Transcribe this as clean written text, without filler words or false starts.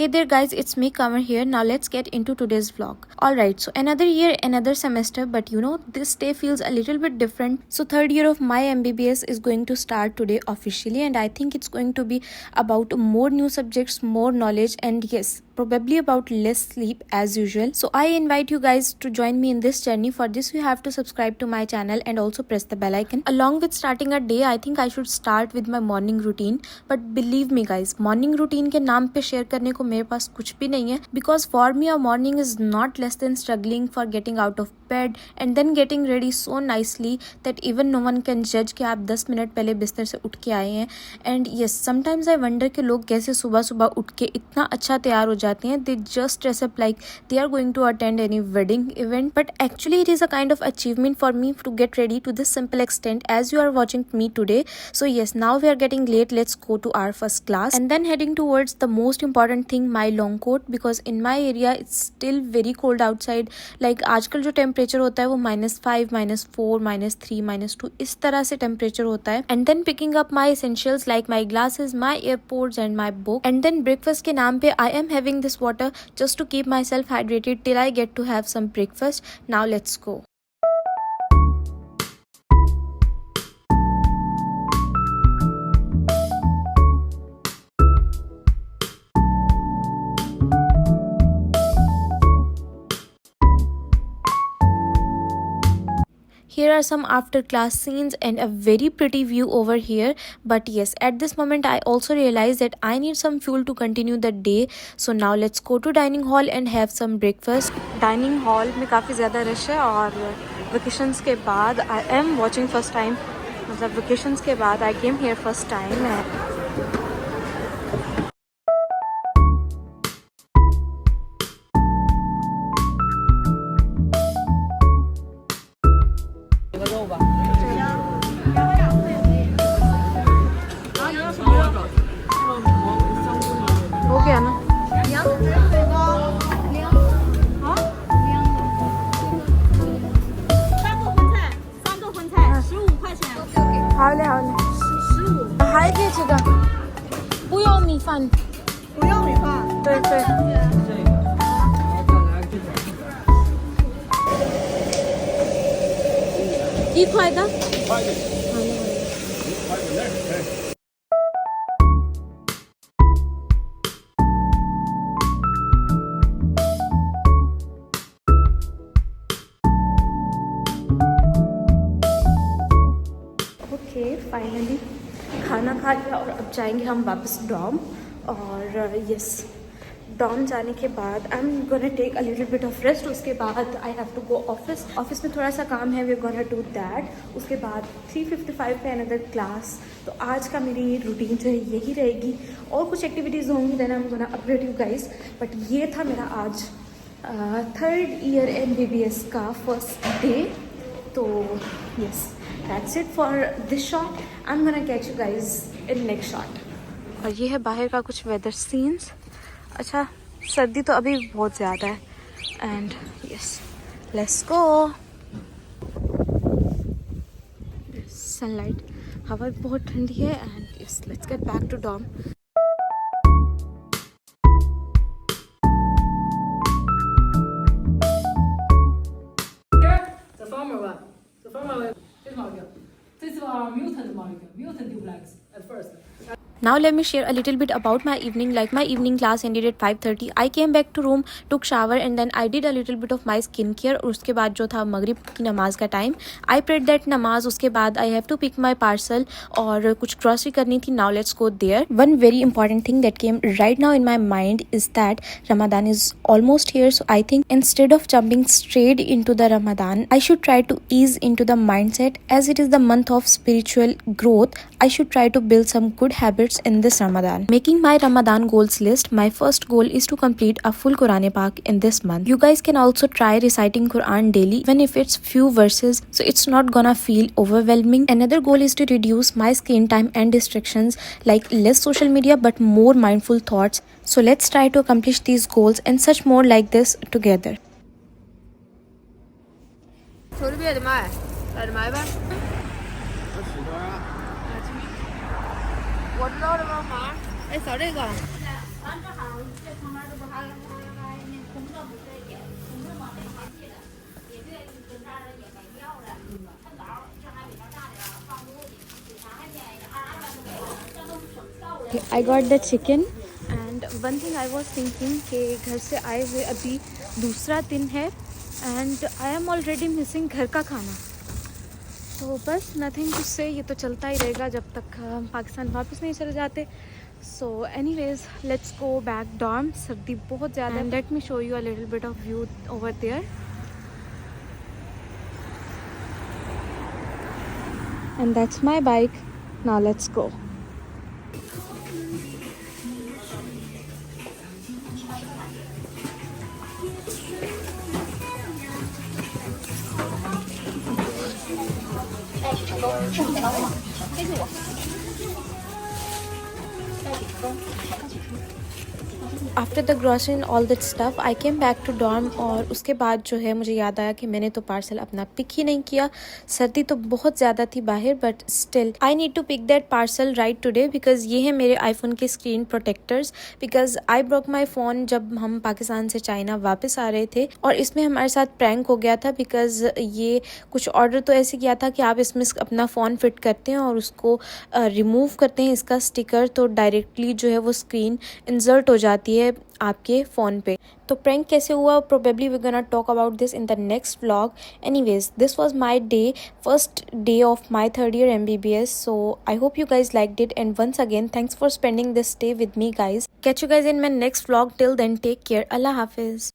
Hey there guys, it's me Kamar here. Now let's get into today's vlog. Alright, so another year, another semester, but you know, this day feels a little bit different. So third year of my MBBS is going to start today officially, and I think it's going to be about more new subjects, more knowledge, and yes, probably about less sleep as usual. So I invite you guys to join me in this journey. For this you have to subscribe to my channel and also press the bell icon. Along with starting a day, I think I should start with my morning routine. But believe me guys, morning routine के नाम पे share करने को मेरे पास कुछ भी नहीं है, because for me a morning is not less than struggling for getting out of bed and then getting ready so nicely that even no one can judge कि आप 10 मिनट पहले बिस्तर से उठ के आए हैं. And yes, sometimes I wonder कि लोग कैसे सुबह सुबह उठ के इतना अच्छा तैयार हो जाते हैं. They just dress up like they are going to attend any wedding event, but actually it is a kind of achievement for me to get ready to this simple extent as you are watching me today. So yes, now we are getting late. Let's go to our first class and then heading towards the most important thing, my long coat, because in my area it's still very cold outside. Like आजकल जो temperature होता है वो -5, -4, -3, -2 इस तरह से temperature होता है. And then picking up my essentials like my glasses, my AirPods and my book. And then breakfast के नाम पे I am having this water just to keep myself hydrated till I get to have some breakfast. Now let's go. Here are some after class scenes and a very pretty view over here. But yes, at this moment I also realized that I need some fuel to continue the day. So now let's go to dining hall and have some breakfast. Dining hall में काफ़ी ज़्यादा rush है और vacations के बाद I am watching first time. मतलब vacations के बाद I came here first time. हो गया ना?好嘞好嘞，15。还可以这个，不用米饭。不用米饭。对对。1块的。1块的。फाइनली खाना खा लिया और अब जाएंगे हम वापस डॉम. और यस, डॉम जाने के बाद I am gonna take a little bit of rest. उसके बाद I have to go office में थोड़ा सा काम है, we are gonna do that. उसके बाद 3:55 पे अनदर क्लास. तो आज का मेरी रूटीन जो है यही रहेगी. और कुछ एक्टिविटीज़ होंगी then I am gonna update you guys. But ये था मेरा आज थर्ड ईयर MBBS का फर्स्ट डे. तो yes, that's it for this shot. I'm gonna catch you guys in next shot. और ये है बाहर का कुछ वेदर सीन्स. अच्छा, सर्दी तो अभी बहुत ज़्यादा है. And yes, let's go. Sunlight, हवा बहुत ठंडी है. And yes, let's get back to dorm. Mutant duplex at first. Now let me share a little bit about my evening. Like my evening class ended at 5:30. I came back to room, took shower and then I did a little bit of my skincare. और उसके बाद जो था मगरिब की नमाज का time, I prayed that नमाज. उसके बाद I have to pick my parcel और कुछ grocery करनी थी. Now let's go there. One very important thing that came right now in my mind is that Ramadan is almost here. So I think instead of jumping straight into the Ramadan, I should try to ease into the mindset. As it is the month of spiritual growth, I should try to build some good habits in this Ramadan. Making my Ramadan goals list, my first goal is to complete a full Quran Pak in this month. You guys can also try reciting Quran daily, even if it's few verses, so it's not gonna feel overwhelming. Another goal is to reduce my screen time and distractions, like less social media but more mindful thoughts. So let's try to accomplish these goals and such more like this together. 手里边的买，来着买呗。我知道这个码，哎，扫这个。3个行。Okay, I got the chicken and one thing I was thinking कि घर से आए हुए अभी दूसरा दिन है and I am already missing घर का खाना. तो बस नथिंग टू से, ये तो चलता ही रहेगा जब तक हम पाकिस्तान वापस नहीं चले जाते. So anyways let's go back dorm. सर्दी बहुत ज़्यादा है. Let me show you a little bit of view over there. And that's my bike. Now let's go. After the grocery and all that stuff I came back to dorm. और उसके बाद जो है मुझे याद आया कि मैंने तो पार्सल अपना पिक ही नहीं किया. सर्दी तो बहुत ज़्यादा थी बाहर, but still I need to pick that parcel right today because ये है मेरे आईफोन के screen protectors. Because I broke my phone जब हम पाकिस्तान से चाइना वापस आ रहे थे, और इसमें हमारे साथ प्रैंक हो गया था. बिकॉज ये कुछ ऑर्डर तो ऐसे किया था कि आप इसमें अपना फ़ोन फिट करते हैं और उसको रिमूव करते हैं इसका स्टिकर, तो डायरेक्टली जो है वो स्क्रीन इंसर्ट हो जाती है आपके फ़ोन पे. तो प्रैंक कैसे हुआ, probably we gonna talk about this in the next vlog. Anyways this was my day, first day of my third year MBBS. So I hope you guys liked it, and once again thanks for spending this day with me guys. Catch you guys in my next vlog. Till then, take care. Allah Hafiz.